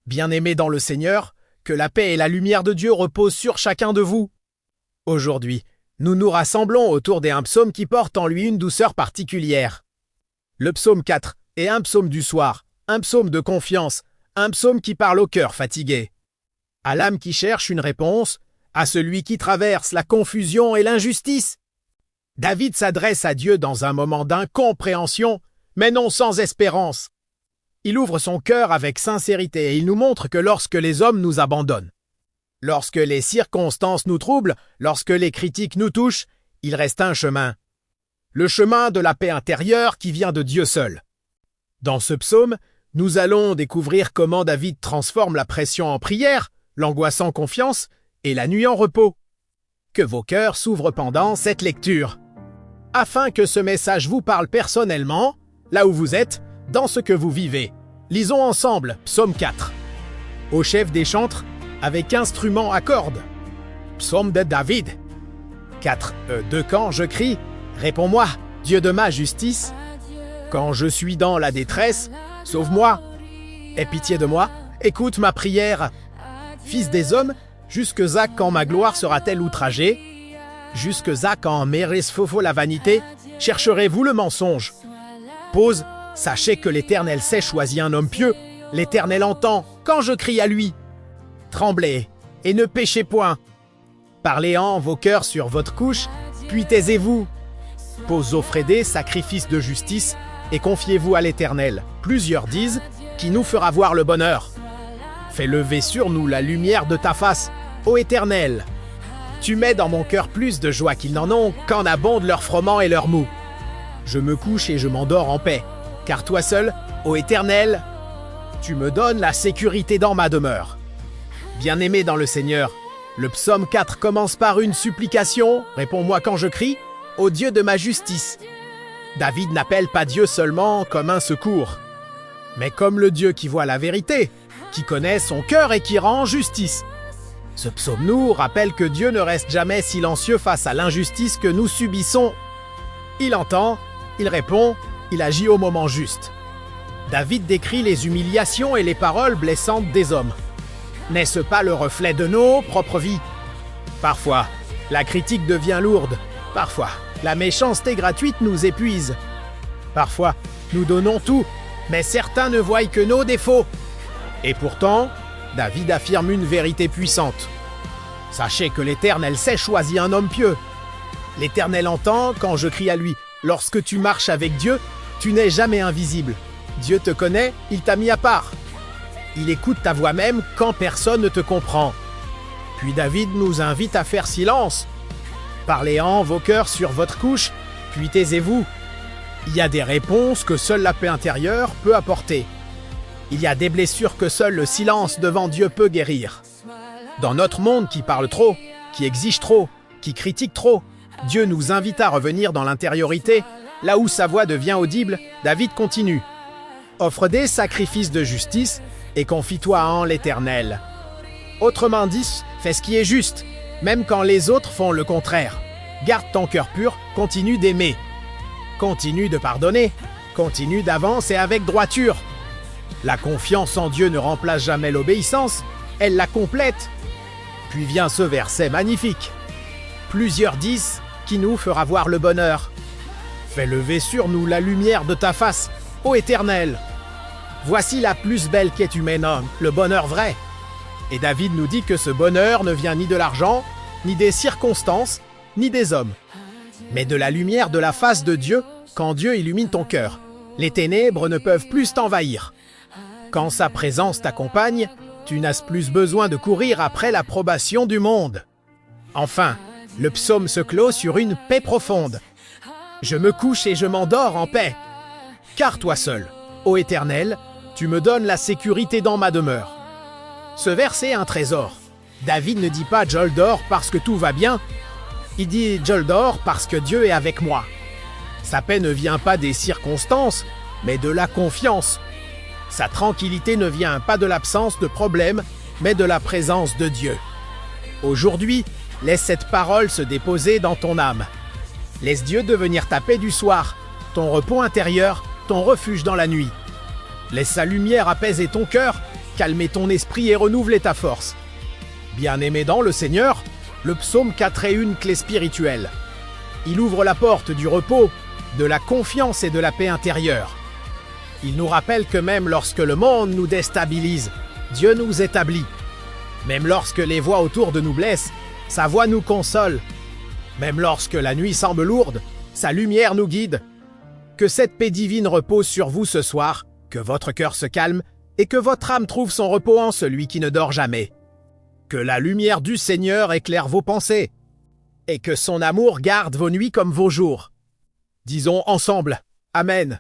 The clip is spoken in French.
Bien-aimés dans le Seigneur, que la paix et la lumière de Dieu reposent sur chacun de vous. Aujourd'hui, nous nous rassemblons autour d'un psaume qui porte en lui une douceur particulière. Le psaume 4 est un psaume du soir, un psaume de confiance, un psaume qui parle au cœur fatigué. À l'âme qui cherche une réponse, à celui qui traverse la confusion et l'injustice. David s'adresse à Dieu dans un moment d'incompréhension, mais non sans espérance. Il ouvre son cœur avec sincérité et il nous montre que lorsque les hommes nous abandonnent, lorsque les circonstances nous troublent, lorsque les critiques nous touchent, il reste un chemin. Le chemin de la paix intérieure qui vient de Dieu seul. Dans ce psaume, nous allons découvrir comment David transforme la pression en prière, l'angoisse en confiance et la nuit en repos. Que vos cœurs s'ouvrent pendant cette lecture. Afin que ce message vous parle personnellement, là où vous êtes, dans ce que vous vivez. Lisons ensemble Psaume 4. Au chef des chantres, avec instrument à cordes. Psaume de David. 4. De quand je crie, réponds-moi, Dieu de ma justice. Quand je suis dans la détresse, sauve-moi. Aie pitié de moi, écoute ma prière. Fils des hommes, jusque-à quand ma gloire sera-t-elle outragée? Jusque-à quand mérez-vous la vanité? Chercherez-vous le mensonge? Pause, sachez que l'Éternel sait choisir un homme pieux. L'Éternel entend quand je crie à lui. Tremblez et ne péchez point. Parlez en vos cœurs sur votre couche, puis taisez-vous. Pose offrez des sacrifices de justice et confiez-vous à l'Éternel. Plusieurs disent, qui nous fera voir le bonheur. Fais lever sur nous la lumière de ta face, ô Éternel. Tu mets dans mon cœur plus de joie qu'ils n'en ont qu'en abondent leurs froment et leurs mou. Je me couche et je m'endors en paix, car toi seul, ô Éternel, tu me donnes la sécurité dans ma demeure. Bien-aimé dans le Seigneur, le psaume 4 commence par une supplication, réponds-moi quand je crie, ô Dieu de ma justice. David n'appelle pas Dieu seulement comme un secours, mais comme le Dieu qui voit la vérité, qui connaît son cœur et qui rend justice. Ce psaume nous rappelle que Dieu ne reste jamais silencieux face à l'injustice que nous subissons. Il entend, il répond, il agit au moment juste. David décrit les humiliations et les paroles blessantes des hommes. N'est-ce pas le reflet de nos propres vies? Parfois, la critique devient lourde. Parfois, la méchanceté gratuite nous épuise. Parfois, nous donnons tout, mais certains ne voient que nos défauts. Et pourtant, David affirme une vérité puissante. Sachez que l'Éternel sait choisir un homme pieux. L'Éternel entend quand je crie à lui. Lorsque tu marches avec Dieu, tu n'es jamais invisible. Dieu te connaît, il t'a mis à part. Il écoute ta voix même quand personne ne te comprend. Puis David nous invite à faire silence. Parlez en vos cœurs sur votre couche, puis taisez-vous. Il y a des réponses que seule la paix intérieure peut apporter. Il y a des blessures que seul le silence devant Dieu peut guérir. Dans notre monde qui parle trop, qui exige trop, qui critique trop, Dieu nous invite à revenir dans l'intériorité, là où sa voix devient audible. David continue. Offre des sacrifices de justice et confie-toi en l'Éternel. Autrement dit, fais ce qui est juste, même quand les autres font le contraire. Garde ton cœur pur, continue d'aimer. Continue de pardonner, continue d'avancer avec droiture. La confiance en Dieu ne remplace jamais l'obéissance, elle la complète. Puis vient ce verset magnifique. Plusieurs disent qui nous fera voir le bonheur. Fais lever sur nous la lumière de ta face, ô Éternel. Voici la plus belle quête humaine, le bonheur vrai. Et David nous dit que ce bonheur ne vient ni de l'argent, ni des circonstances, ni des hommes, mais de la lumière de la face de Dieu quand Dieu illumine ton cœur. Les ténèbres ne peuvent plus t'envahir. Quand sa présence t'accompagne, tu n'as plus besoin de courir après l'approbation du monde. Enfin, le psaume se clôt sur une paix profonde. Je me couche et je m'endors en paix. Car toi seul, ô Éternel, tu me donnes la sécurité dans ma demeure. Ce verset est un trésor. David ne dit pas « je dors parce que tout va bien », il dit « je dors parce que Dieu est avec moi ». Sa paix ne vient pas des circonstances, mais de la confiance. Sa tranquillité ne vient pas de l'absence de problèmes, mais de la présence de Dieu. Aujourd'hui, laisse cette parole se déposer dans ton âme. Laisse Dieu devenir ta paix du soir, ton repos intérieur, ton refuge dans la nuit. Laisse sa lumière apaiser ton cœur, calmer ton esprit et renouveler ta force. Bien-aimé dans le Seigneur, le psaume 4 est une clé spirituelle. Il ouvre la porte du repos, de la confiance et de la paix intérieure. Il nous rappelle que même lorsque le monde nous déstabilise, Dieu nous établit. Même lorsque les voix autour de nous blessent, sa voix nous console. Même lorsque la nuit semble lourde, sa lumière nous guide. Que cette paix divine repose sur vous ce soir, que votre cœur se calme et que votre âme trouve son repos en celui qui ne dort jamais. Que la lumière du Seigneur éclaire vos pensées et que son amour garde vos nuits comme vos jours. Disons ensemble, Amen.